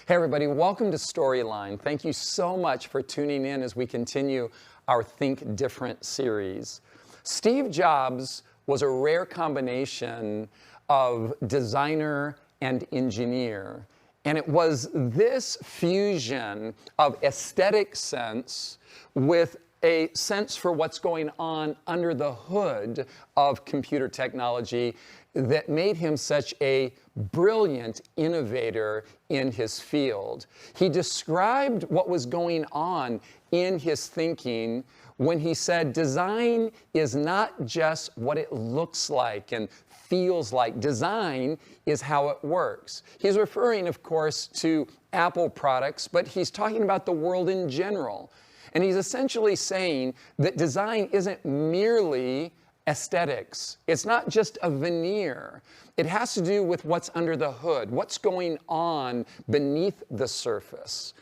Hey everybody, welcome to Storyline. Thank you so much for tuning in as we continue our Think Different series. Steve Jobs was a rare combination of designer and engineer. And it was this fusion of aesthetic sense with a sense for what's going on under the hood of computer technology that made him such a brilliant innovator in his field. He described what was going on in his thinking when he said design is not just what it looks like and feels like. Design is how it works. He's referring, of course, to Apple products, but he's talking about the world in general. And he's essentially saying that design isn't merely aesthetics. It's not just a veneer. It has to do with what's under the hood, what's going on beneath the surface.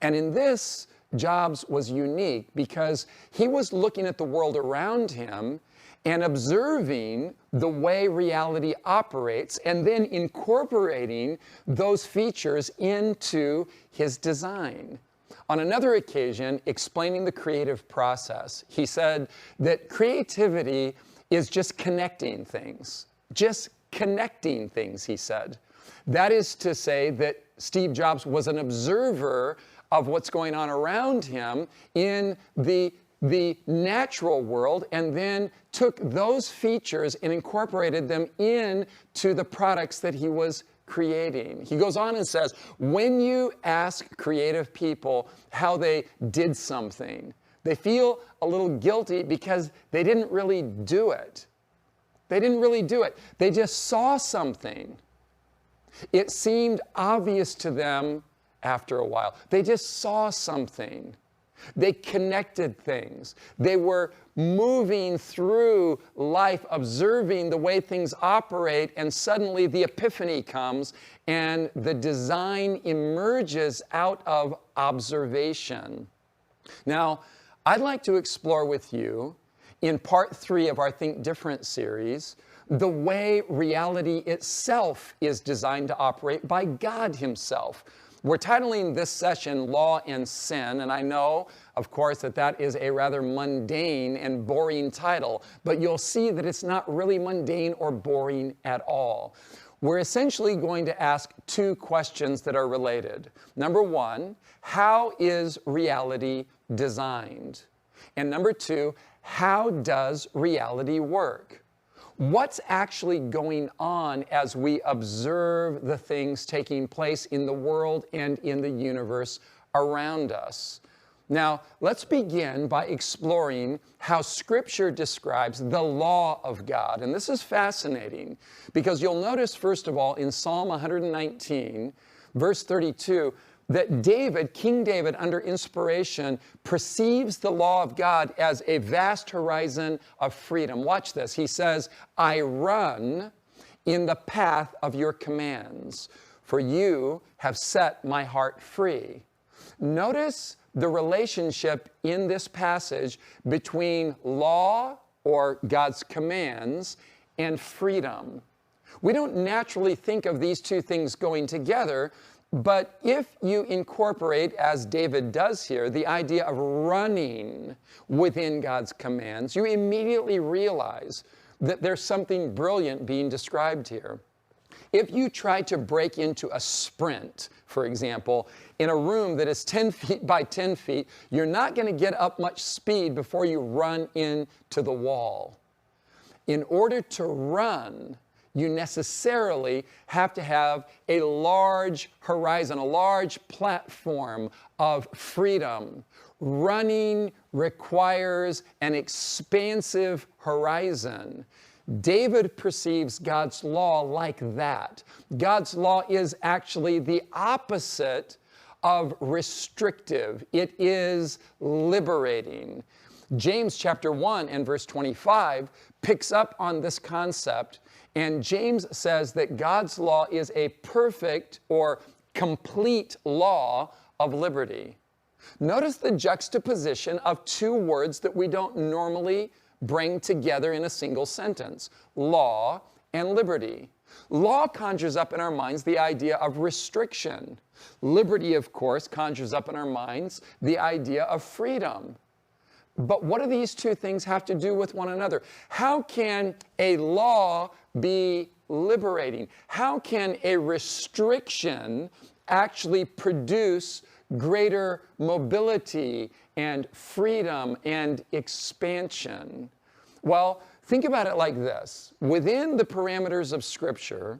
And in this, Jobs was unique because he was looking at the world around him and observing the way reality operates and then incorporating those features into his design. On another occasion, explaining the creative process, he said that creativity is just connecting things. Just connecting things, he said. That is to say that Steve Jobs was an observer of what's going on around him in the natural world and then took those features and incorporated them into the products that he was creating. He goes on and says, when you ask creative people how they did something, they feel a little guilty because they didn't really do it. They didn't really do it. They just saw something. It seemed obvious to them after a while. They just saw something. They connected things. They were moving through life, observing the way things operate, and suddenly the epiphany comes and the design emerges out of observation. Now, I'd like to explore with you, in part 3 of our Think Different series, the way reality itself is designed to operate by God Himself. We're titling this session Law and Sin, and I know, of course, that that is a rather mundane and boring title, but you'll see that it's not really mundane or boring at all. We're essentially going to ask 2 questions that are related. Number 1, how is reality designed? And number 2, how does reality work? What's actually going on as we observe the things taking place in the world and in the universe around us? Now, let's begin by exploring how Scripture describes the law of God. And this is fascinating because you'll notice, first of all, in Psalm 119, verse 32, that David, King David, under inspiration, perceives the law of God as a vast horizon of freedom. Watch this. He says, I run in the path of your commands, for you have set my heart free. Notice the relationship in this passage between law, or God's commands, and freedom. We don't naturally think of these 2 things going together, but if you incorporate, as David does here, the idea of running within God's commands, you immediately realize that there's something brilliant being described here. If you try to break into a sprint, for example, in a room that is 10 feet by 10 feet, you're not going to get up much speed before you run into the wall. In order to run, you necessarily have to have a large horizon, a large platform of freedom. Running requires an expansive horizon. David perceives God's law like that. God's law is actually the opposite of restrictive. It is liberating. James chapter 1 and verse 25 picks up on this concept. And James says that God's law is a perfect or complete law of liberty. Notice the juxtaposition of 2 words that we don't normally bring together in a single sentence, law and liberty. Law conjures up in our minds the idea of restriction. Liberty, of course, conjures up in our minds the idea of freedom. But what do these two things have to do with one another? How can a law be liberating? How can a restriction actually produce greater mobility and freedom and expansion? Well, think about it like this. Within the parameters of Scripture,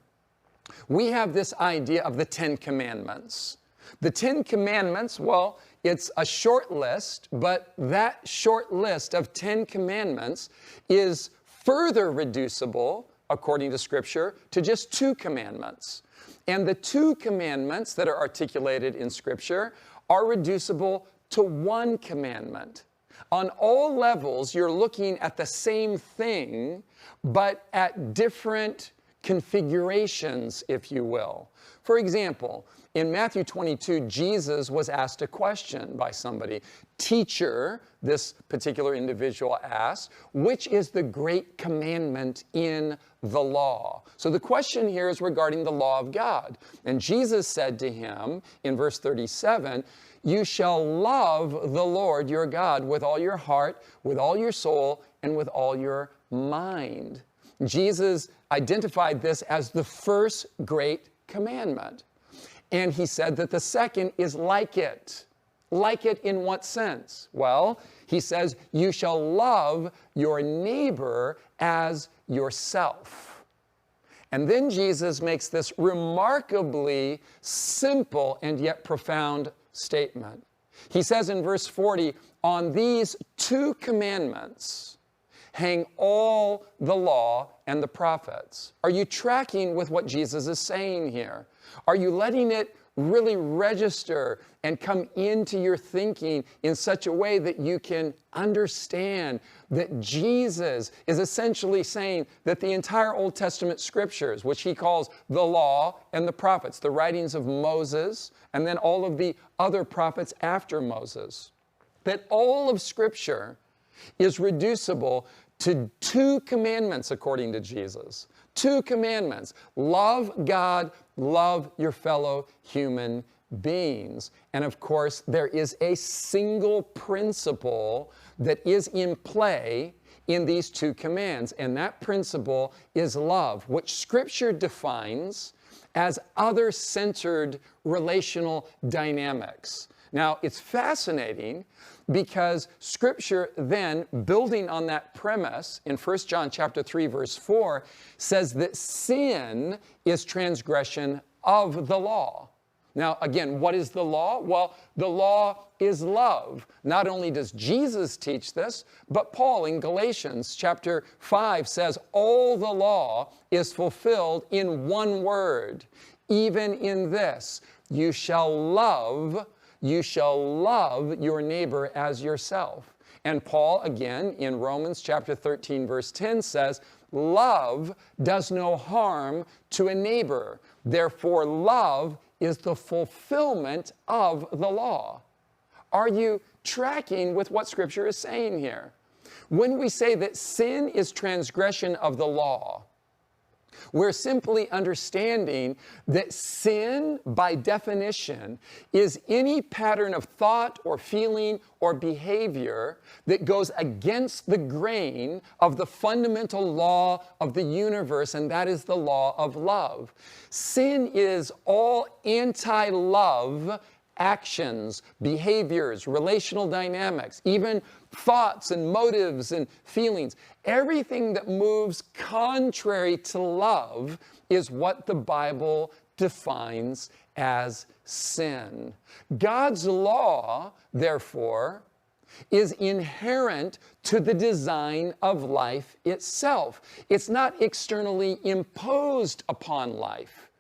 we have this idea of the Ten Commandments. The Ten Commandments, well, it's a short list, but that short list of 10 commandments is further reducible, according to Scripture, to just 2 commandments. And the 2 commandments that are articulated in Scripture are reducible to 1 commandment. On all levels, you're looking at the same thing, but at different configurations, if you will. For example, in Matthew 22, Jesus was asked a question by somebody. Teacher, this particular individual asked, which is the great commandment in the law? So the question here is regarding the law of God. And Jesus said to him in verse 37, you shall love the Lord your God with all your heart, with all your soul, and with all your mind. Jesus identified this as the first great commandment. And he said that the second is like it. Like it in what sense? Well, he says, you shall love your neighbor as yourself. And then Jesus makes this remarkably simple and yet profound statement. He says in verse 40, on these 2 commandments hang all the law and the prophets. Are you tracking with what Jesus is saying here? Are you letting it really register and come into your thinking in such a way that you can understand that Jesus is essentially saying that the entire Old Testament scriptures, which he calls the law and the prophets, the writings of Moses, and then all of the other prophets after Moses, that all of Scripture is reducible to 2 commandments according to Jesus. 2 commandments. Love God, love your fellow human beings. And of course, there is a single principle that is in play in these 2 commands, and that principle is love, which Scripture defines as other-centered relational dynamics. Now, it's fascinating because Scripture then, building on that premise in 1 John chapter 3, verse 4, says that sin is transgression of the law. Now, again, what is the law? Well, the law is love. Not only does Jesus teach this, but Paul in Galatians chapter 5 says, all the law is fulfilled in one word, even in this, you shall love your neighbor as yourself. And Paul, again, in Romans chapter 13, verse 10 says, love does no harm to a neighbor. Therefore, love is the fulfillment of the law. Are you tracking with what Scripture is saying here? When we say that sin is transgression of the law, we're simply understanding that sin, by definition, is any pattern of thought or feeling or behavior that goes against the grain of the fundamental law of the universe, and that is the law of love. Sin is all anti-love actions, behaviors, relational dynamics, even thoughts and motives and feelings. Everything that moves contrary to love is what the Bible defines as sin. God's law, therefore, is inherent to the design of life itself. It's not externally imposed upon life.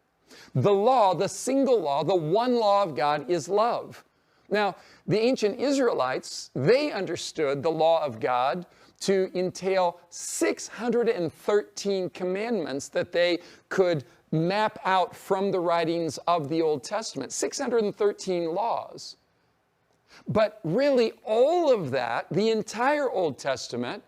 The law, the single law, the one law of God is love. Now, the ancient Israelites, they understood the law of God to entail 613 commandments that they could map out from the writings of the Old Testament. 613 laws. But really, all of that, the entire Old Testament,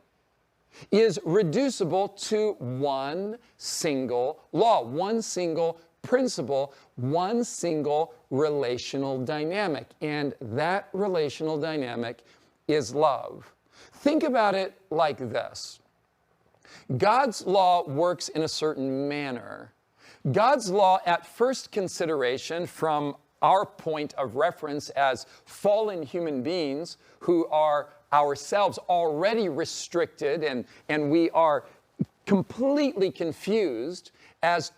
is reducible to one single law, one single principle, one single relational dynamic. And that relational dynamic is love. Think about it like this. God's law works in a certain manner. God's law, at first consideration, from our point of reference as fallen human beings who are ourselves already restricted and we are completely confused as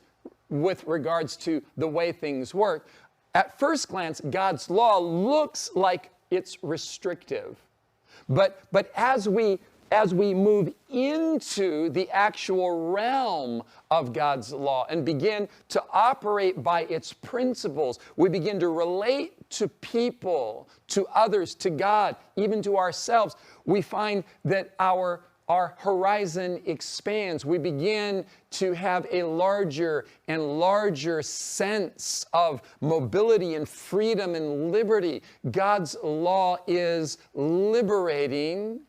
with regards to the way things work, at first glance, God's law looks like it's restrictive. But as we move into the actual realm of God's law and begin to operate by its principles, we begin to relate to people, to others, to God, even to ourselves, we find that our horizon expands. We begin to have a larger and larger sense of mobility and freedom and liberty. God's law is liberating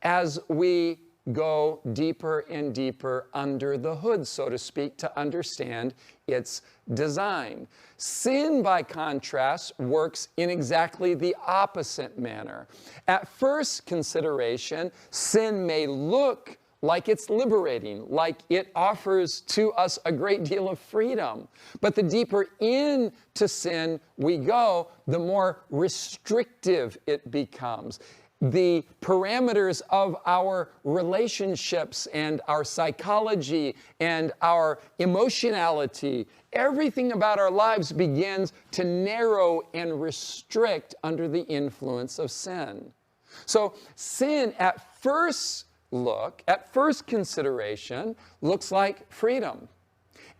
as we go deeper and deeper under the hood, so to speak, to understand its design. Sin, by contrast, works in exactly the opposite manner. At first consideration, sin may look like it's liberating, like it offers to us a great deal of freedom. But the deeper into sin we go, the more restrictive it becomes. The parameters of our relationships and our psychology and our emotionality, everything about our lives begins to narrow and restrict under the influence of sin. So sin at first consideration, looks like freedom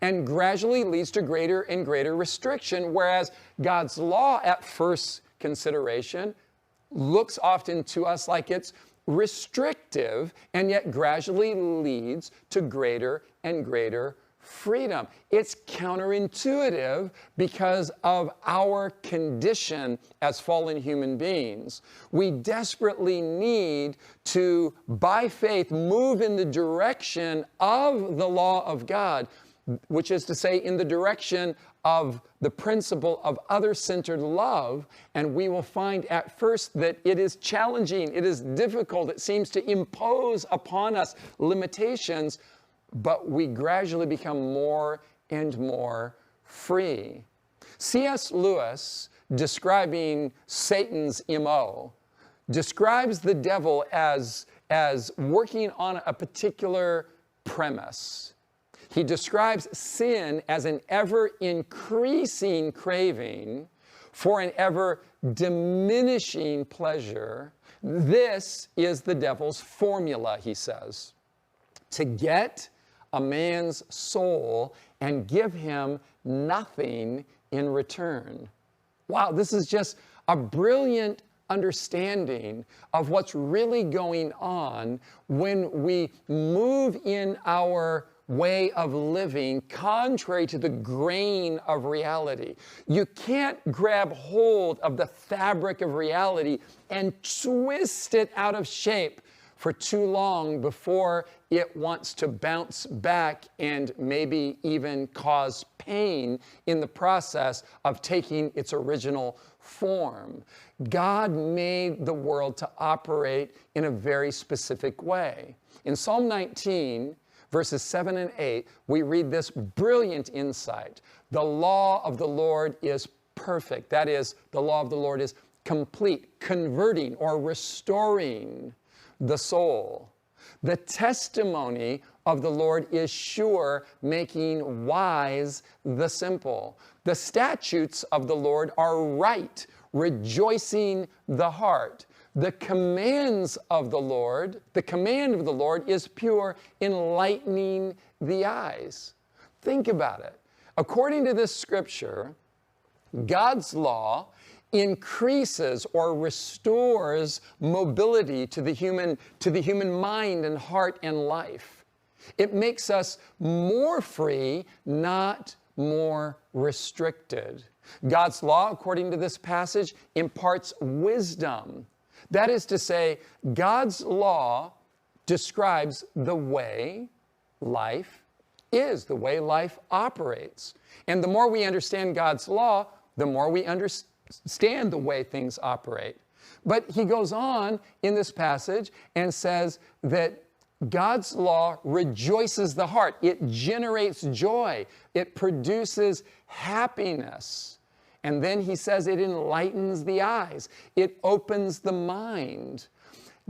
and gradually leads to greater and greater restriction, whereas God's law at first consideration looks often to us like it's restrictive and yet gradually leads to greater and greater freedom. It's counterintuitive because of our condition as fallen human beings. We desperately need to, by faith, move in the direction of the law of God, which is to say, in the direction of the principle of other-centered love, and we will find at first that it is challenging, it is difficult, it seems to impose upon us limitations, but we gradually become more and more free. C.S. Lewis, describing Satan's MO, describes the devil as working on a particular premise. He describes sin as an ever-increasing craving for an ever-diminishing pleasure. This is the devil's formula, he says, to get a man's soul and give him nothing in return. Wow, this is just a brilliant understanding of what's really going on when we move in our way of living contrary to the grain of reality. You can't grab hold of the fabric of reality and twist it out of shape for too long before it wants to bounce back and maybe even cause pain in the process of taking its original form. God made the world to operate in a very specific way. In Psalm 19, verses 7 and 8, we read this brilliant insight. The law of the Lord is perfect. That is, the law of the Lord is complete, converting or restoring the soul. The testimony of the Lord is sure, making wise the simple. The statutes of the Lord are right, rejoicing the heart. The commands of the Lord, the command of the Lord is pure, enlightening the eyes. Think about it. According to this scripture, God's law increases or restores mobility to the human mind and heart and life. It makes us more free, not more restricted. God's law, according to this passage, imparts wisdom. That is to say, God's law describes the way life is, the way life operates. And the more we understand God's law, the more we understand the way things operate. But he goes on in this passage and says that God's law rejoices the heart. It generates joy. It produces happiness. And then he says it enlightens the eyes. It opens the mind.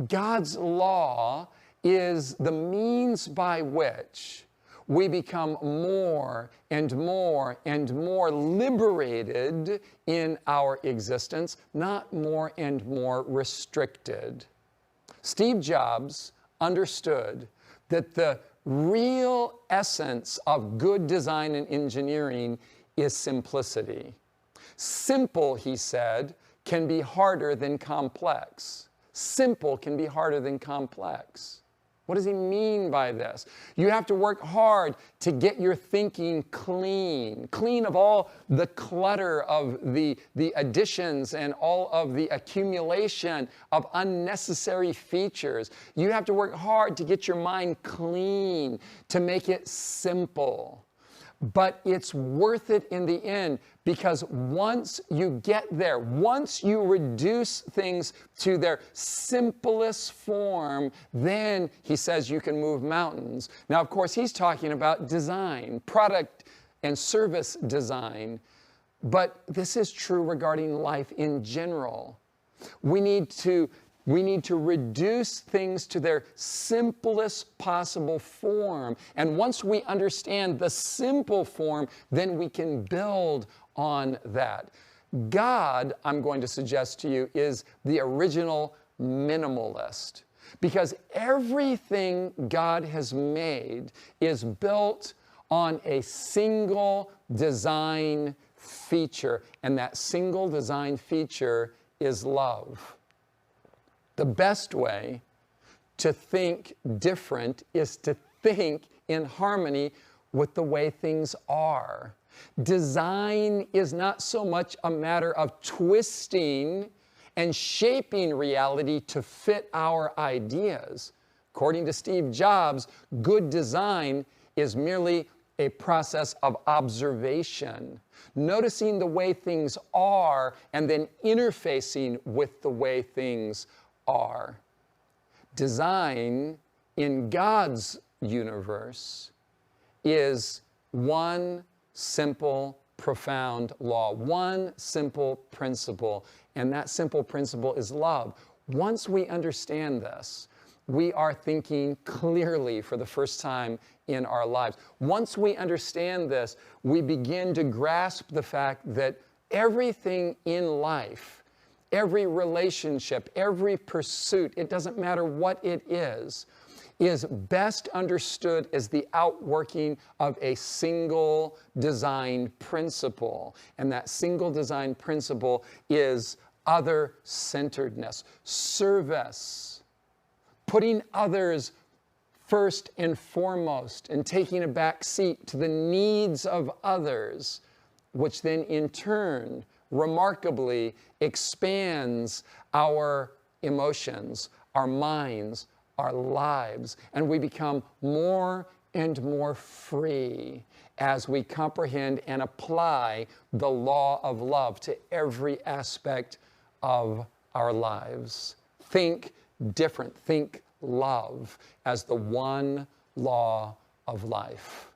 God's law is the means by which we become more and more and more liberated in our existence, not more and more restricted. Steve Jobs understood that the real essence of good design and engineering is simplicity. Simple, he said, can be harder than complex. Simple can be harder than complex. What does he mean by this? You have to work hard to get your thinking clean of all the clutter of the additions and all of the accumulation of unnecessary features. You have to work hard to get your mind clean, to make it simple. But it's worth it in the end, because once you get there, once you reduce things to their simplest form, then he says you can move mountains. Now, of course, he's talking about design, product and service design. But this is true regarding life in general. We need to reduce things to their simplest possible form. And once we understand the simple form, then we can build on that. God, I'm going to suggest to you, is the original minimalist, because everything God has made is built on a single design feature, and that single design feature is love. The best way to think different is to think in harmony with the way things are. Design is not so much a matter of twisting and shaping reality to fit our ideas. According to Steve Jobs, good design is merely a process of observation, noticing the way things are and then interfacing with the way things are. Design in God's universe is one simple, profound law, one simple principle, and that simple principle is love. Once we understand this, we are thinking clearly for the first time in our lives. Once we understand this, we begin to grasp the fact that everything in life, every relationship, every pursuit, it doesn't matter what it is best understood as the outworking of a single design principle. And that single design principle is other-centeredness, service, putting others first and foremost and taking a back seat to the needs of others, which then in turn remarkably expands our emotions, our minds, our lives, and we become more and more free as we comprehend and apply the law of love to every aspect of our lives. Think different. Think love as the one law of life.